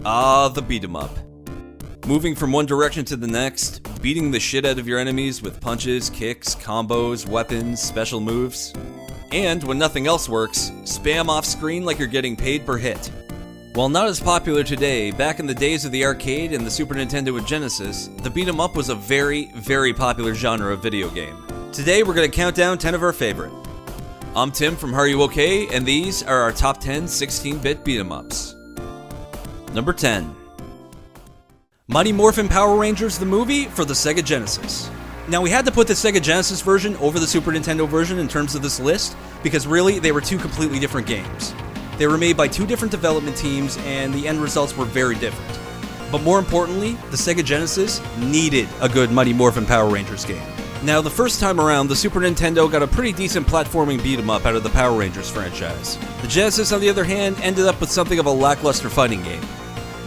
The beat 'em up. Moving from one direction to the next, beating the shit out of your enemies with punches, kicks, combos, weapons, special moves. And when nothing else works, spam off screen like you're getting paid per hit. While not as popular today, back in the days of the arcade and the Super Nintendo and Genesis, the beat 'em up was a very, very popular genre of video game. Today we're going to count down 10 of our favorite. I'm Tim from Haruokay, and these are our top 10 16-bit beat 'em ups. Number 10. Mighty Morphin Power Rangers the movie for the Sega Genesis. Now we had to put the Sega Genesis version over the Super Nintendo version in terms of this list, because really they were two completely different games. They were made by two different development teams, and the end results were very different. But more importantly, the Sega Genesis needed a good Mighty Morphin Power Rangers game. Now the first time around, the Super Nintendo got a pretty decent platforming beat 'em up out of the Power Rangers franchise. The Genesis, on the other hand, ended up with something of a lackluster fighting game.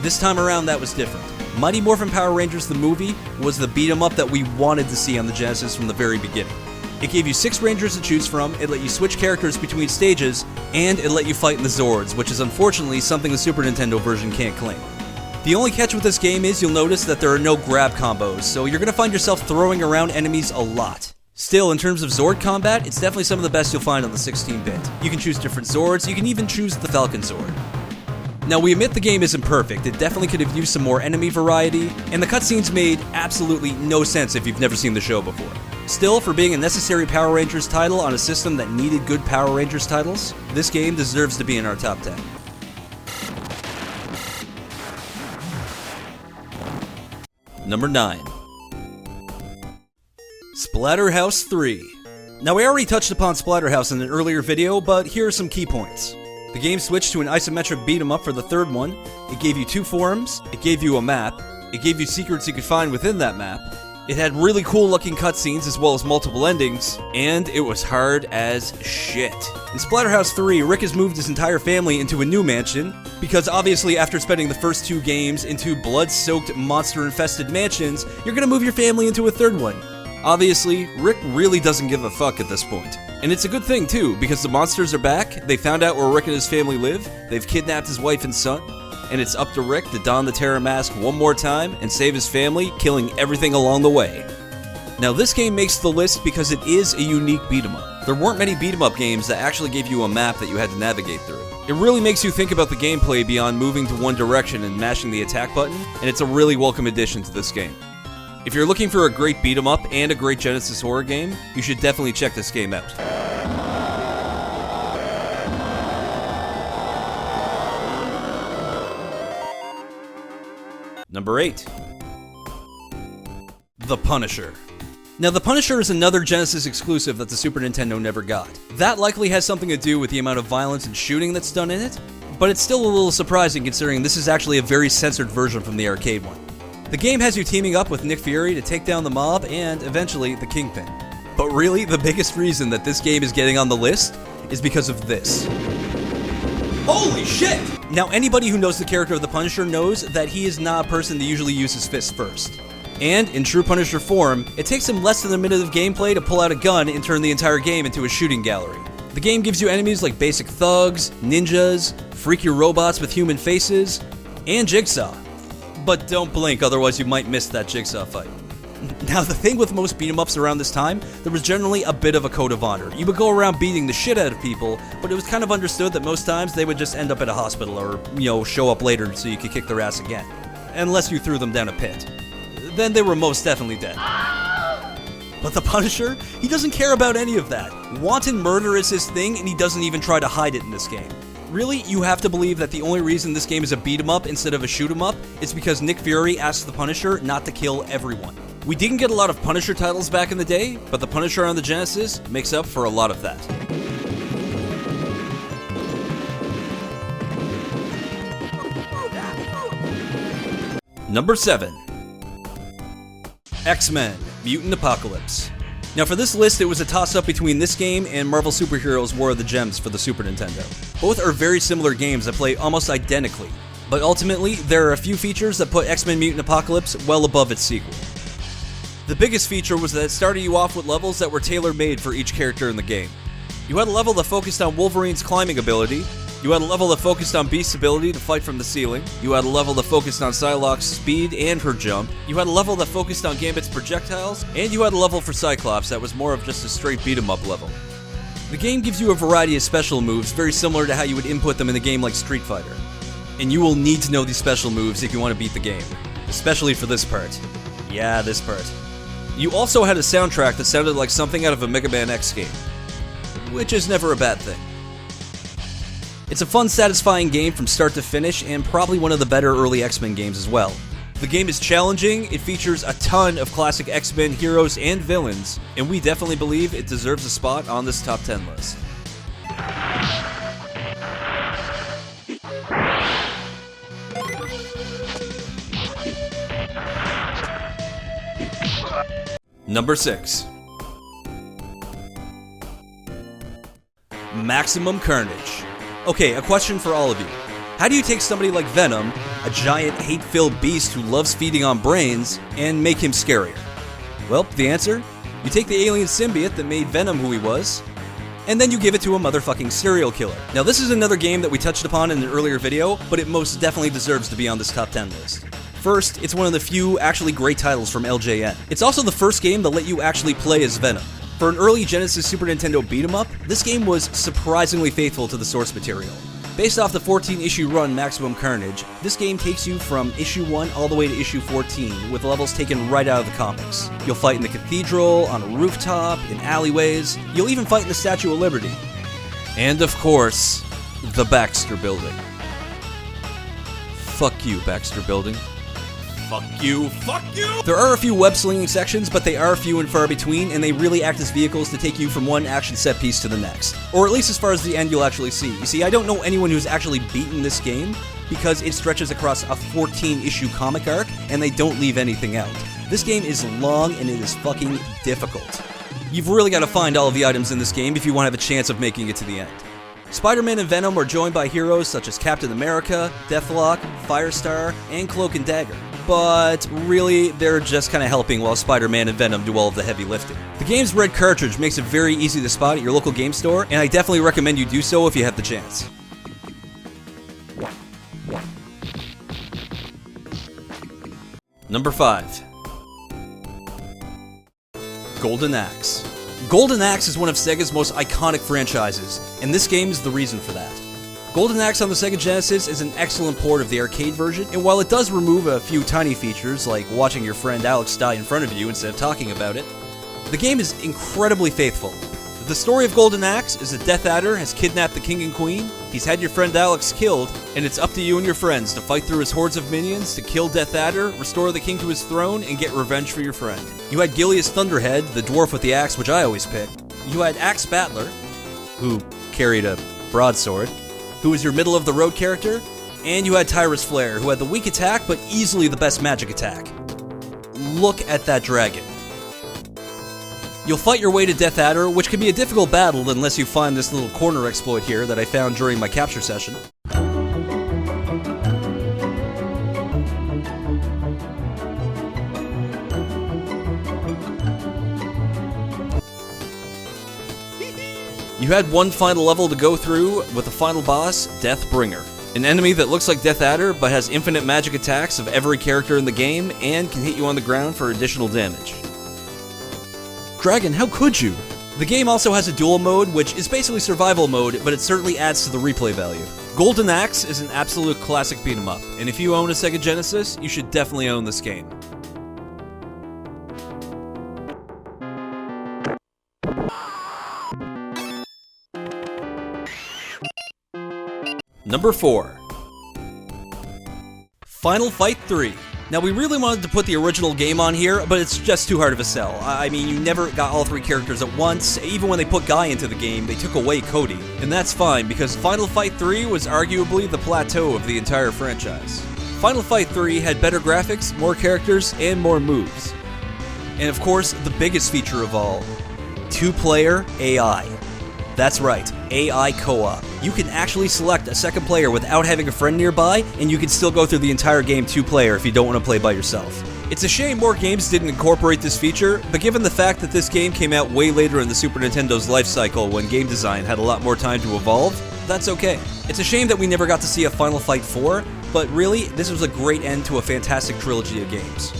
This time around, that was different. Mighty Morphin Power Rangers the movie was the beat 'em up that we wanted to see on the Genesis from the very beginning. It gave you 6 Rangers to choose from, it let you switch characters between stages, and it let you fight in the Zords, which is unfortunately something the Super Nintendo version can't claim. The only catch with this game is you'll notice that there are no grab combos, so you're going to find yourself throwing around enemies a lot. Still, in terms of Zord combat, it's definitely some of the best you'll find on the 16-bit. You can choose different Zords, you can even choose the Falcon Zord. Now we admit the game isn't perfect, it definitely could have used some more enemy variety, and the cutscenes made absolutely no sense if you've never seen the show before. Still, for being a necessary Power Rangers title on a system that needed good Power Rangers titles, this game deserves to be in our top 10. Number 9. Splatterhouse 3. Now we already touched upon Splatterhouse in an earlier video, but here are some key points. The game switched to an isometric beat 'em up for the third one, it gave you 2 forums, it gave you a map, it gave you secrets you could find within that map, it had really cool looking cutscenes as well as multiple endings, and it was hard as shit. In Splatterhouse 3, Rick has moved his entire family into a new mansion, because obviously after spending the first 2 games in 2 blood-soaked, monster-infested mansions, you're gonna move your family into a third one. Obviously, Rick really doesn't give a fuck at this point. And it's a good thing too, because the monsters are back, they found out where Rick and his family live, they've kidnapped his wife and son, and it's up to Rick to don the Terror Mask one more time and save his family, killing everything along the way. Now this game makes the list because it is a unique beat 'em up. There weren't many beat 'em up games that actually gave you a map that you had to navigate through. It really makes you think about the gameplay beyond moving to one direction and mashing the attack button, and it's a really welcome addition to this game. If you're looking for a great beat 'em up and a great Genesis horror game, you should definitely check this game out. Number 8. The Punisher. Now The Punisher is another Genesis exclusive that the Super Nintendo never got. That likely has something to do with the amount of violence and shooting that's done in it, but it's still a little surprising considering this is actually a very censored version from the arcade one. The game has you teaming up with Nick Fury to take down the mob and, eventually, the Kingpin. But really, the biggest reason that this game is getting on the list is because of this. Holy shit! Now anybody who knows the character of the Punisher knows that he is not a person that usually uses fists first. And, in true Punisher form, it takes him less than a minute of gameplay to pull out a gun and turn the entire game into a shooting gallery. The game gives you enemies like basic thugs, ninjas, freaky robots with human faces, and Jigsaw. But don't blink, otherwise you might miss that Jigsaw fight. Now the thing with most beat 'em ups around this time, there was generally a bit of a code of honor. You would go around beating the shit out of people, but it was kind of understood that most times they would just end up at a hospital or, show up later so you could kick their ass again. Unless you threw them down a pit. Then they were most definitely dead. But the Punisher, he doesn't care about any of that. Wanton murder is his thing, and he doesn't even try to hide it in this game. Really, you have to believe that the only reason this game is a beat 'em up instead of a shoot 'em up is because Nick Fury asked the Punisher not to kill everyone. We didn't get a lot of Punisher titles back in the day, but the Punisher on the Genesis makes up for a lot of that. Number 7. X-Men: Mutant Apocalypse. Now for this list, it was a toss-up between this game and Marvel Super Heroes War of the Gems for the Super Nintendo. Both are very similar games that play almost identically, but ultimately, there are a few features that put X-Men Mutant Apocalypse well above its sequel. The biggest feature was that it started you off with levels that were tailor-made for each character in the game. You had a level that focused on Wolverine's climbing ability, You had a level that focused on Beast's ability to fight from the ceiling. You had a level that focused on Psylocke's speed and her jump. You had a level that focused on Gambit's projectiles. And you had a level for Cyclops that was more of just a straight beat-em-up level. The game gives you a variety of special moves, very similar to how you would input them in a game like Street Fighter. And you will need to know these special moves if you want to beat the game. Especially for this part. Yeah, this part. You also had a soundtrack that sounded like something out of a Mega Man X game. Which is never a bad thing. It's a fun, satisfying game from start to finish, and probably one of the better early X-Men games as well. The game is challenging, it features a ton of classic X-Men heroes and villains, and we definitely believe it deserves a spot on this top 10 list. Number 6. Maximum Carnage. Okay, a question for all of you. How do you take somebody like Venom, a giant hate-filled beast who loves feeding on brains, and make him scarier? Well, the answer? You take the alien symbiote that made Venom who he was, and then you give it to a motherfucking serial killer. Now, this is another game that we touched upon in an earlier video, but it most definitely deserves to be on this top 10 list. First, it's one of the few actually great titles from LJN. It's also the first game that let you actually play as Venom. For an early Genesis Super Nintendo beat-em-up, this game was surprisingly faithful to the source material. Based off the 14-issue run Maximum Carnage, this game takes you from issue 1 all the way to issue 14, with levels taken right out of the comics. You'll fight in the cathedral, on a rooftop, in alleyways, you'll even fight in the Statue of Liberty. And of course, the Baxter Building. Fuck you, Baxter Building. Fuck you, fuck you! There are a few web-slinging sections, but they are few and far between, and they really act as vehicles to take you from one action set piece to the next. Or at least as far as the end you'll actually see. You see, I don't know anyone who's actually beaten this game, because it stretches across a 14-issue comic arc, and they don't leave anything out. This game is long, and it is fucking difficult. You've really got to find all of the items in this game if you want to have a chance of making it to the end. Spider-Man and Venom are joined by heroes such as Captain America, Deathlock, Firestar, and Cloak and Dagger. But really, they're just kind of helping while Spider-Man and Venom do all of the heavy lifting. The game's red cartridge makes it very easy to spot at your local game store, and I definitely recommend you do so if you have the chance. Number 5. Golden Axe. Golden Axe is one of Sega's most iconic franchises, and this game is the reason for that. Golden Axe on the Sega Genesis is an excellent port of the arcade version, and while it does remove a few tiny features, like watching your friend Alex die in front of you instead of talking about it, the game is incredibly faithful. The story of Golden Axe is that Death Adder has kidnapped the king and queen, he's had your friend Alex killed, and it's up to you and your friends to fight through his hordes of minions to kill Death Adder, restore the king to his throne, and get revenge for your friend. You had Gilius Thunderhead, the dwarf with the axe, which I always pick. You had Axe Battler, who carried a broadsword, who was your middle-of-the-road character, and you had Tyrus Flare, who had the weak attack, but easily the best magic attack. Look at that dragon. You'll fight your way to Death Adder, which can be a difficult battle unless you find this little corner exploit here that I found during my capture session. You had one final level to go through with the final boss, Deathbringer. An enemy that looks like Death Adder but has infinite magic attacks of every character in the game and can hit you on the ground for additional damage. Dragon, how could you? The game also has a duel mode, which is basically survival mode, but it certainly adds to the replay value. Golden Axe is an absolute classic beat 'em up, and if you own a Sega Genesis, you should definitely own this game. Number 4. Final Fight 3. Now, we really wanted to put the original game on here, but it's just too hard of a sell. I mean, you never got all three characters at once. Even when they put Guy into the game, they took away Cody. And that's fine, because Final Fight 3 was arguably the plateau of the entire franchise. Final Fight 3 had better graphics, more characters, and more moves. And of course, the biggest feature of all, 2-player AI. That's right, AI co-op. You can actually select a second player without having a friend nearby, and you can still go through the entire game 2-player if you don't want to play by yourself. It's a shame more games didn't incorporate this feature, but given the fact that this game came out way later in the Super Nintendo's life cycle when game design had a lot more time to evolve, that's okay. It's a shame that we never got to see a Final Fight 4, but really, this was a great end to a fantastic trilogy of games.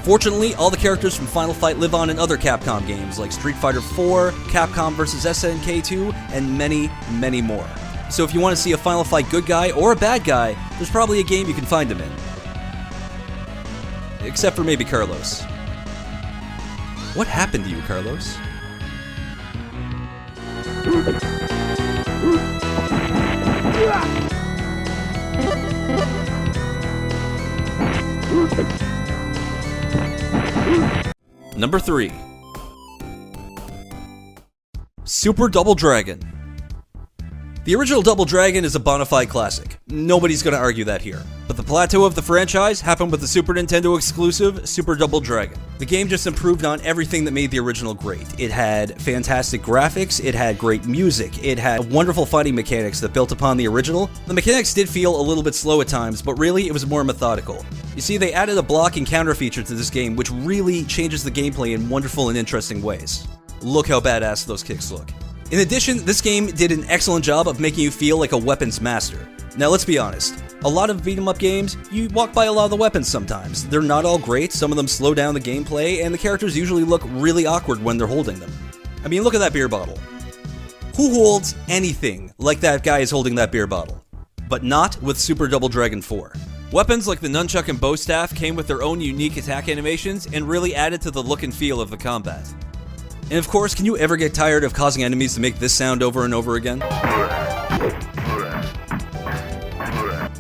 Fortunately, all the characters from Final Fight live on in other Capcom games like Street Fighter 4, Capcom vs. SNK 2, and many, many more. So if you want to see a Final Fight good guy or a bad guy, there's probably a game you can find him in. Except for maybe Carlos. What happened to you, Carlos? Number 3. Super Double Dragon. The original Double Dragon is a bona fide classic. Nobody's gonna argue that here. But the plateau of the franchise happened with the Super Nintendo exclusive Super Double Dragon. The game just improved on everything that made the original great. It had fantastic graphics, it had great music, it had wonderful fighting mechanics that built upon the original. The mechanics did feel a little bit slow at times, but really it was more methodical. You see, they added a block and counter feature to this game, which really changes the gameplay in wonderful and interesting ways. Look how badass those kicks look. In addition, this game did an excellent job of making you feel like a weapons master. Now let's be honest, a lot of beat-em-up games, you walk by a lot of the weapons sometimes. They're not all great, some of them slow down the gameplay, and the characters usually look really awkward when they're holding them. I mean, look at that beer bottle. Who holds anything like that guy is holding that beer bottle? But not with Super Double Dragon 4. Weapons like the nunchuck and bow staff came with their own unique attack animations and really added to the look and feel of the combat. And of course, can you ever get tired of causing enemies to make this sound over and over again?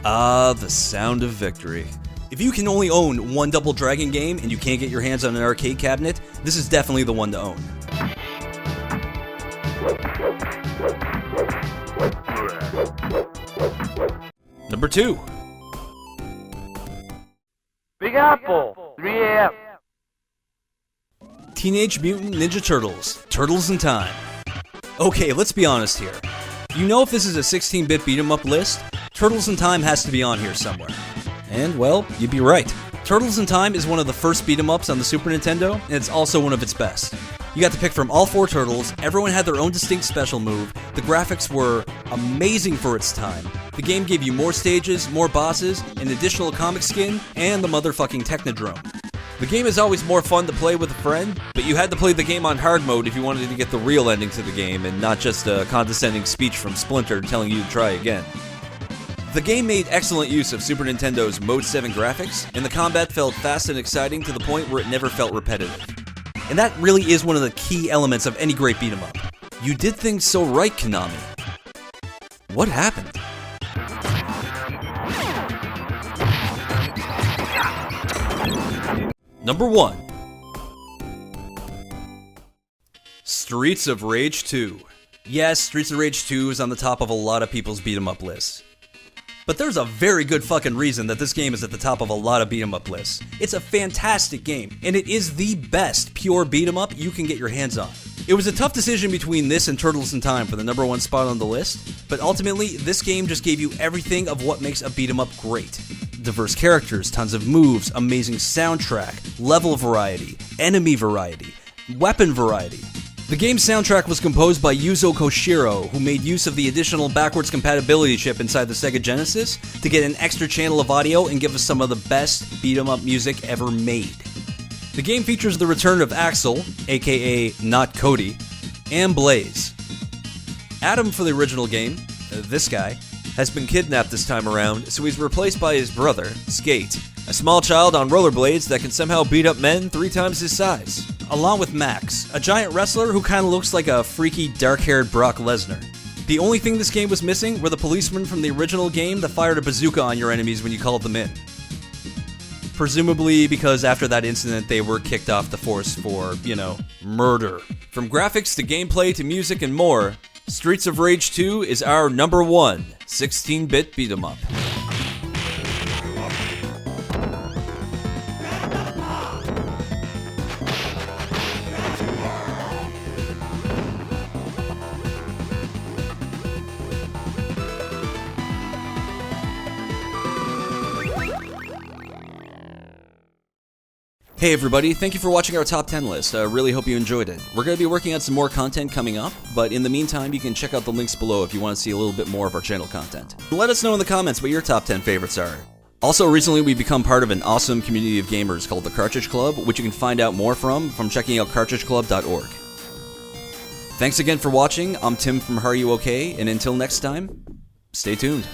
Ah, the sound of victory. If you can only own one Double Dragon game and you can't get your hands on an arcade cabinet, this is definitely the one to own. Number 2. Big Apple, 3 a.m. Teenage Mutant Ninja Turtles, Turtles in Time. Okay, let's be honest here. You know if this is a 16-bit beat-em-up list, Turtles in Time has to be on here somewhere. And, well, you'd be right. Turtles in Time is one of the first beat-em-ups on the Super Nintendo, and it's also one of its best. You got to pick from all 4 turtles, everyone had their own distinct special move, the graphics were amazing for its time. The game gave you more stages, more bosses, an additional comic skin, and the motherfucking Technodrome. The game is always more fun to play with a friend, but you had to play the game on hard mode if you wanted to get the real ending to the game and not just a condescending speech from Splinter telling you to try again. The game made excellent use of Super Nintendo's Mode 7 graphics, and the combat felt fast and exciting to the point where it never felt repetitive. And that really is one of the key elements of any great beat-em-up. You did things so right, Konami. What happened? Number 1. Streets of Rage 2. Yes, Streets of Rage 2 is on the top of a lot of people's beat-em-up lists. But there's a very good fucking reason that this game is at the top of a lot of beat-em-up lists. It's a fantastic game, and it is the best pure beat-em-up you can get your hands on. It was a tough decision between this and Turtles in Time for the number 1 spot on the list, but ultimately, this game just gave you everything of what makes a beat-em-up great. Diverse characters, tons of moves, amazing soundtrack, level variety, enemy variety, weapon variety. The game's soundtrack was composed by Yuzo Koshiro, who made use of the additional backwards compatibility chip inside the Sega Genesis to get an extra channel of audio and give us some of the best beat-em-up music ever made. The game features the return of Axel, aka Not Cody, and Blaze. Adam for the original game, this guy, has been kidnapped this time around, so he's replaced by his brother, Skate, a small child on rollerblades that can somehow beat up men 3 times his size. Along with Max, a giant wrestler who kinda looks like a freaky dark-haired Brock Lesnar. The only thing this game was missing were the policemen from the original game that fired a bazooka on your enemies when you called them in. Presumably because after that incident they were kicked off the force for, murder. From graphics to gameplay to music and more, Streets of Rage 2 is our number 1 16-bit beat-em-up. Hey everybody, thank you for watching our top 10 list. I really hope you enjoyed it. We're going to be working on some more content coming up, but in the meantime, you can check out the links below if you want to see a little bit more of our channel content. Let us know in the comments what your top 10 favorites are. Also, recently we've become part of an awesome community of gamers called the Cartridge Club, which you can find out more from checking out cartridgeclub.org. Thanks again for watching. I'm Tim from Haruokay, and until next time, stay tuned.